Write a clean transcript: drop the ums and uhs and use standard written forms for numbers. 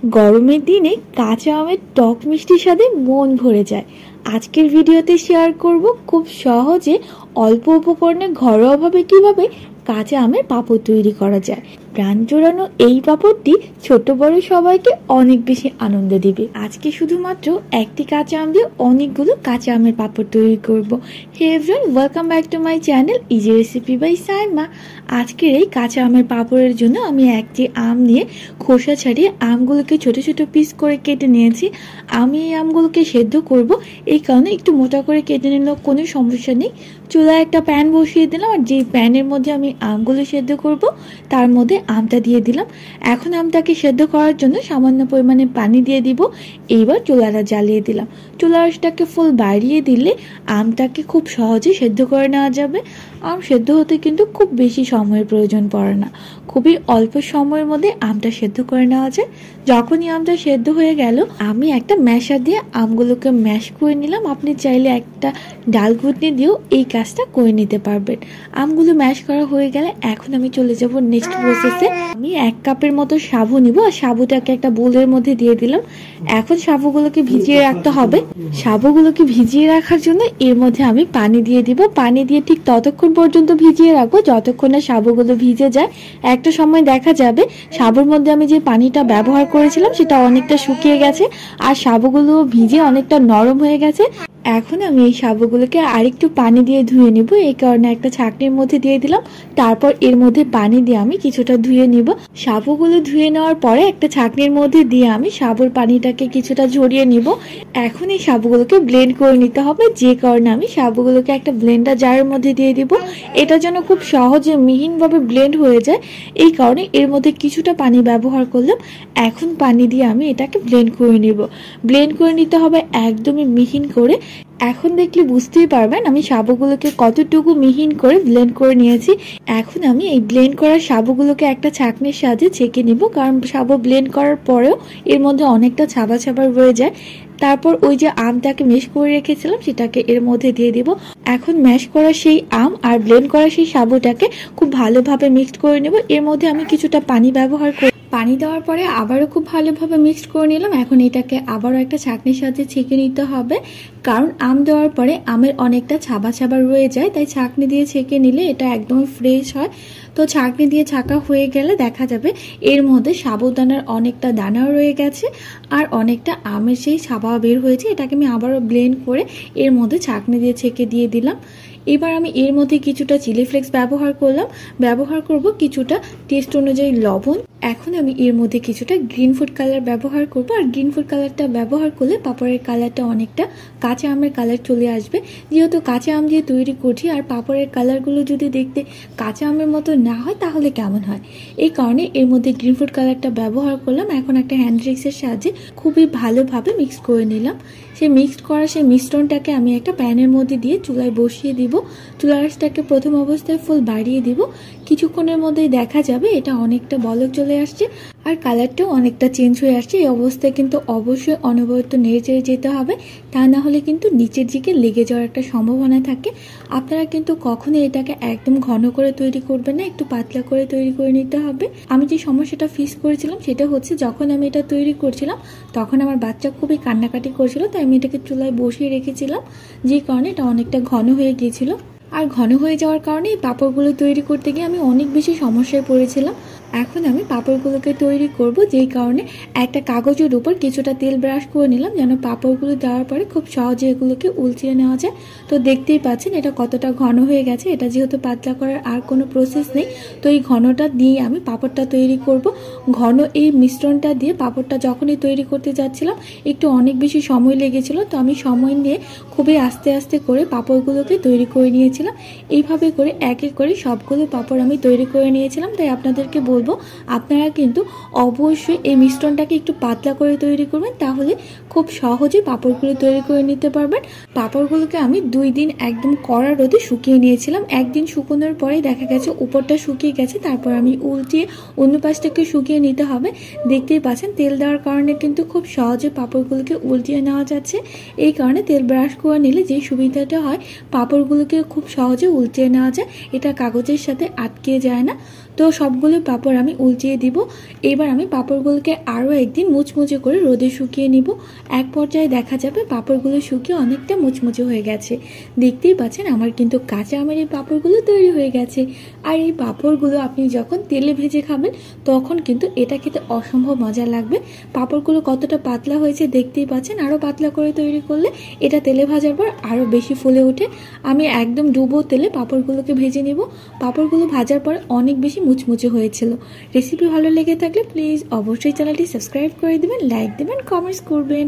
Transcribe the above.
গরমের দিনে কাঁচা আমের টক মিষ্টির স্বাদে মন ভরে যায়। আজকের ভিডিওতে শেয়ার করব খুব সহজে অল্প উপকরণে ঘরোয়াভাবে কিভাবে কাঁচা আমের পাঁপড় তৈরি করা যায়। প্রাণ জোড়ানো এই পাঁপড়টি ছোট বড় সবাইকে অনেক বেশি আনন্দ দিবে। আজকে শুধুমাত্র একটি কাঁচা আম দিয়ে অনেকগুলো কাঁচা আমের পাঁপড় তৈরি করব। Hey everyone, welcome back to my channel easy recipe by Saima. আজকের এই কাঁচা আমের পাঁপড়ের জন্য আমি একটি আম নিয়ে খোসা ছাড়িয়ে আমগুলোকে ছোট ছোট পিস করে কেটে নিয়েছি। আমি এই আমগুলোকে সেদ্ধ করব, এই কারণে একটু মোটা করে কেটে নিলেও কোনো সমস্যা নেই। চুলায় একটা প্যান বসিয়ে দিলাম, আর যেই প্যানের মধ্যে আমি আমগুলো সেদ্ধ করব তার মধ্যে আমটা দিয়ে দিলাম। এখন আমটাকে সেদ্ধ করার জন্য সামান্য পরিমাণে পানি দিয়ে দিব। এইবার চুলাটা জ্বালিয়ে দিলাম। চুলার আঁচটাকে ফুল বাড়িয়ে দিলে আমটাকে খুব সহজে সেদ্ধ করে নেওয়া যাবে। আম সেদ্ধ হতে কিন্তু খুব বেশি সময়ের প্রয়োজন পড়ে না, খুবই অল্প সময়ের মধ্যে আমটা সেদ্ধ করে নেওয়া যায়। যখনই আমটা সেদ্ধ হয়ে গেল, আমি একটা ম্যাশার দিয়ে আমগুলোকে ম্যাশ করে নিলাম। আপনি চাইলে একটা ডাল ঘুটনি দিয়েও এই কাজটা করে নিতে পারবেন। আমগুলো ম্যাশ করা হয়ে গেলে এখন আমি চলে যাব নেক্সট প্রসেসে। আমি 1 কাপের মতো সাবু নিব, আর সাবুটাকে একটা বোলের মধ্যে দিয়ে দিলাম। এখন সাবুগুলোকে ভিজিয়ে রাখতে হবে। সাবুগুলোকে ভিজিয়ে রাখার জন্য এর মধ্যে আমি পানি দিয়ে দিব। পানি দিয়ে ঠিক ততক্ষণ পর্যন্ত ভিজিয়ে রাখবো যতক্ষণ না সাবুগুলো ভিজে যায়। একটা সময় দেখা যাবে সাবুর মধ্যে আমি যে পানিটা ব্যবহার করেছিলাম সেটা অনেকটা শুকিয়ে গেছে, আর সাবুগুলো ভিজে অনেকটা নরম হয়ে গেছে। এখন আমি এই সাবুগুলোকে আরেকটু পানি দিয়ে ধুয়ে নিব, এই কারণে একটা ছাঁকনির মধ্যে দিয়ে দিলাম। তারপর এর মধ্যে পানি দিয়ে আমি কিছুটা ধুয়ে নিব। সাবুগুলো ধুয়ে নেওয়ার পরে একটা ছাঁকনির মধ্যে দিয়ে আমি সাবুর পানিটাকে কিছুটা ঝরিয়ে নিব। এখন এই সাবুগুলোকে ব্লেন্ড করে নিতে হবে, যে কারণে আমি সাবুগুলোকে একটা ব্লেন্ডার জারের মধ্যে দিয়ে দিব। এটা যেন খুব সহজে মিহিনভাবে ব্লেন্ড হয়ে যায়, এই কারণে এর মধ্যে কিছুটা পানি ব্যবহার করলাম। এখন পানি দিয়ে আমি এটাকে ব্লেন্ড করে নিব। ব্লেন্ড করে নিতে হবে একদমই মিহিন করে। এখন দেখলে বুঝতেই পারবেন আমি সাবুগুলোকে কতটুকু মিহিন করে ব্লেন্ড করে নিয়েছি। এখন আমি এই ব্লেন্ড করা সাবুগুলোকে একটা ছাঁকনির সাহায্যে ছেঁকে নিব, কারণ সাবু ব্লেন্ড করার পরেও এর মধ্যে অনেকটা ছাবা ছাবা রয়ে যায়। তারপর ওই যে আমটাকে ম্যাশ করে রেখেছিলাম সেটাকে এর মধ্যে দিয়ে দিব। এখন ম্যাশ করা সেই আম আর ব্লেন্ড করা সেই সাবুটাকে খুব ভালোভাবে মিক্সড করে নেব। এর মধ্যে আমি কিছুটা পানি ব্যবহার করি। পানি দেওয়ার পরে আবারও খুব ভালোভাবে মিক্সড করে নিলাম। এখন এটাকে আবারও একটা ছাঁকনির সাথে ছেঁকে নিতে হবে, কারণ আম দেওয়ার পরে আমের অনেকটা ছাবা ছাবা রয়ে যায়, তাই ছাঁকনি দিয়ে ছেঁকে নিলে এটা একদম ফ্রেশ হয়। তো ছাঁকনি দিয়ে ছাঁকা হয়ে গেলে দেখা যাবে এর মধ্যে সাবুদানার অনেকটা দানাও রয়ে গেছে, আর অনেকটা আমের সেই ছাবা বের হয়েছে। এটাকে আমি আবারও ব্লেন্ড করে এর মধ্যে ছাঁকনি দিয়ে ছেঁকে দিয়ে দিলাম। এবার আমি এর মধ্যে কিছুটা চিলি ফ্লেক্স ব্যবহার করলাম, ব্যবহার করব কিছুটা টেস্ট অনুযায়ী লবণ। এখন আমি এর মধ্যে কিছুটা গ্রিন ফুড কালার ব্যবহার করব, আর গ্রিন ফুড কালারটা ব্যবহার করলে পাঁপড়ের কালারটা অনেকটা কাঁচা আমের কালার চলে আসবে। যেহেতু কাঁচা আম দিয়ে তৈরি করছি, আর পাঁপড়ের কালারগুলো যদি দেখতে কাঁচা আমের মতো না হয় তাহলে কেমন হয়, এই কারণে এর মধ্যে গ্রিন ফুড কালারটা ব্যবহার করলাম। এখন একটা হ্যান্ড রিক্সের সাহায্যে খুবই ভালোভাবে মিক্স করে নিলাম। সেই মিক্সড করা সেই মিশ্রণটাকে আমি একটা প্যানের মধ্যে দিয়ে চুলায় বসিয়ে দিব। চুলার আঁচটাকে প্রথম অবস্থায় ফুল বাড়িয়ে দিব। কিছুক্ষণের মধ্যেই দেখা যাবে এটা অনেকটা বলক চলে আসছে, আর কালারটাও অনেকটা চেঞ্জ হয়ে আসছে। এই অবস্থায় কিন্তু অবশ্যই অনবরত নেড়ে চেড়ে যেতে হবে, তা না হলে কিন্তু নিচের দিকে লেগে যাওয়ার একটা সম্ভাবনা থাকে। আপনারা কিন্তু কখনোই এটাকে একদম ঘন করে তৈরি করবেন না, একটু পাতলা করে তৈরি করে নিতে হবে। আমি যে সমস্যাটা ফেস করেছিলাম সেটা হচ্ছে, যখন আমি এটা তৈরি করছিলাম তখন আমার বাচ্চা খুবই কান্নাকাটি করছিল, তাই আমি এটাকে চুলায় বসিয়ে রেখেছিলাম, যে কারণে এটা অনেকটা ঘন হয়ে গিয়েছিল। আর ঘন হয়ে যাওয়ার কারণে এই পাঁপড়গুলো তৈরি করতে গিয়ে আমি অনেক বেশি সমস্যায় পড়েছিলাম। এখন আমি পাঁপড়গুলোকে তৈরি করব, যেই কারণে একটা কাগজের উপর কিছুটা তেল ব্রাশ করে নিলাম, যেন পাঁপড়গুলো দেওয়ার পরে খুব সহজে এগুলোকে উল্টিয়ে নেওয়া যায়। তো দেখতেই পাচ্ছেন এটা কতটা ঘন হয়ে গেছে। এটা যেহেতু পাতলা করার আর কোনো প্রসেস নেই, তো এই ঘনটা দিয়ে আমি পাঁপড়টা তৈরি করব। ঘন এই মিশ্রণটা দিয়ে পাঁপড়টা যখনই তৈরি করতে যাচ্ছিলাম একটু অনেক বেশি সময় লেগেছিল, তো আমি সময় নিয়ে খুবই আস্তে আস্তে করে পাঁপড়গুলোকে তৈরি করে নিয়েছিলাম। এইভাবে করে এক এক করে সবগুলো পাঁপড় আমি তৈরি করে নিয়েছিলাম। তাই আপনাদেরকে বলবো আপনারা কিন্তু অবশ্যই এই মিশ্রণটাকে একটু পাতলা করে তৈরি করবেন, তাহলে খুব সহজে পাঁপড়গুলো তৈরি করে নিতে পারবেন। পাঁপড়গুলোকে আমি 2 দিন একদম কড়া রোদে শুকিয়ে নিয়েছিলাম। একদিন শুকোনোর পরে দেখা গেছে উপরটা শুকিয়ে গেছে, তারপর আমি উল্টিয়ে অন্য পাশটাকে শুকিয়ে নিতে হবে। দেখতেই পাচ্ছেন তেল দেওয়ার কারণে কিন্তু খুব সহজে পাঁপড়গুলোকে উল্টিয়ে নেওয়া যাচ্ছে। এই কারণে তেল ব্রাশ করে নিলে যে সুবিধাটা হয়, পাঁপড়গুলোকে খুব সহজে উল্টিয়ে নেওয়া যায়, এটা কাগজের সাথে আটকে যায় না। তো সবগুলো পাঁপড় আমি উল্টিয়ে দিব। এবার আমি পাঁপড়গুলোকে আরও একদিন মুচমুচে করে রোদে শুকিয়ে নিব। এক পর্যায়ে দেখা যাবে পাঁপড়গুলো শুকিয়ে অনেকটা মুচমুচে হয়ে গেছে। দেখতেই পাচ্ছেন আমার কিন্তু কাঁচা আমের এই পাঁপড়গুলো তৈরি হয়ে গেছে। আর এই পাঁপড়গুলো আপনি যখন তেলে ভেজে খাবেন তখন কিন্তু এটা খেতে অসম্ভব মজা লাগবে। পাঁপড়গুলো কতটা পাতলা হয়েছে দেখতেই পাচ্ছেন। আরও পাতলা করে তৈরি করলে এটা তেলে ভাজার পর আরও বেশি ফুলে ওঠে। আমি একদম ডুবো তেলে পাঁপড়গুলোকে ভেজে নেব। পাঁপড়গুলো ভাজার পর অনেক বেশি মুচমুচে হয়েছিল। রেসিপি ভালো লেগে থাকলে প্লিজ অবশ্যই চ্যানেলটি সাবস্ক্রাইব করে দেবেন, লাইক দেবেন, কমেন্টস করবেন।